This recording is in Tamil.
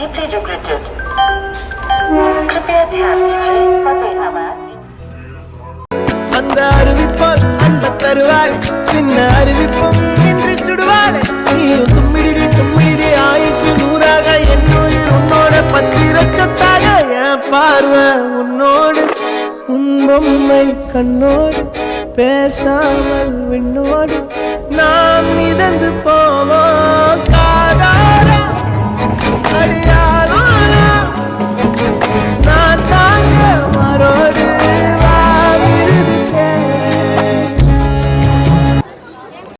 deeply regretted. कृपया ध्यान दीजिए धन्यवाद. அந்த அறிவிப்பால் அன்ப தருவாள் சின்ன அறிவிப்பும் இன்று சுடுவாள் நீயும் தும்மிடி தும்மிடி ஆயுசு நூறாக என் உயிர் உன்னோட பத்திர சொத்தாக என் பார்வை உன்னோடு உன் பொம்மை கண்ணோடு பேசாமல் விண்ணோடு நாம் மிதந்து போவோம் காதா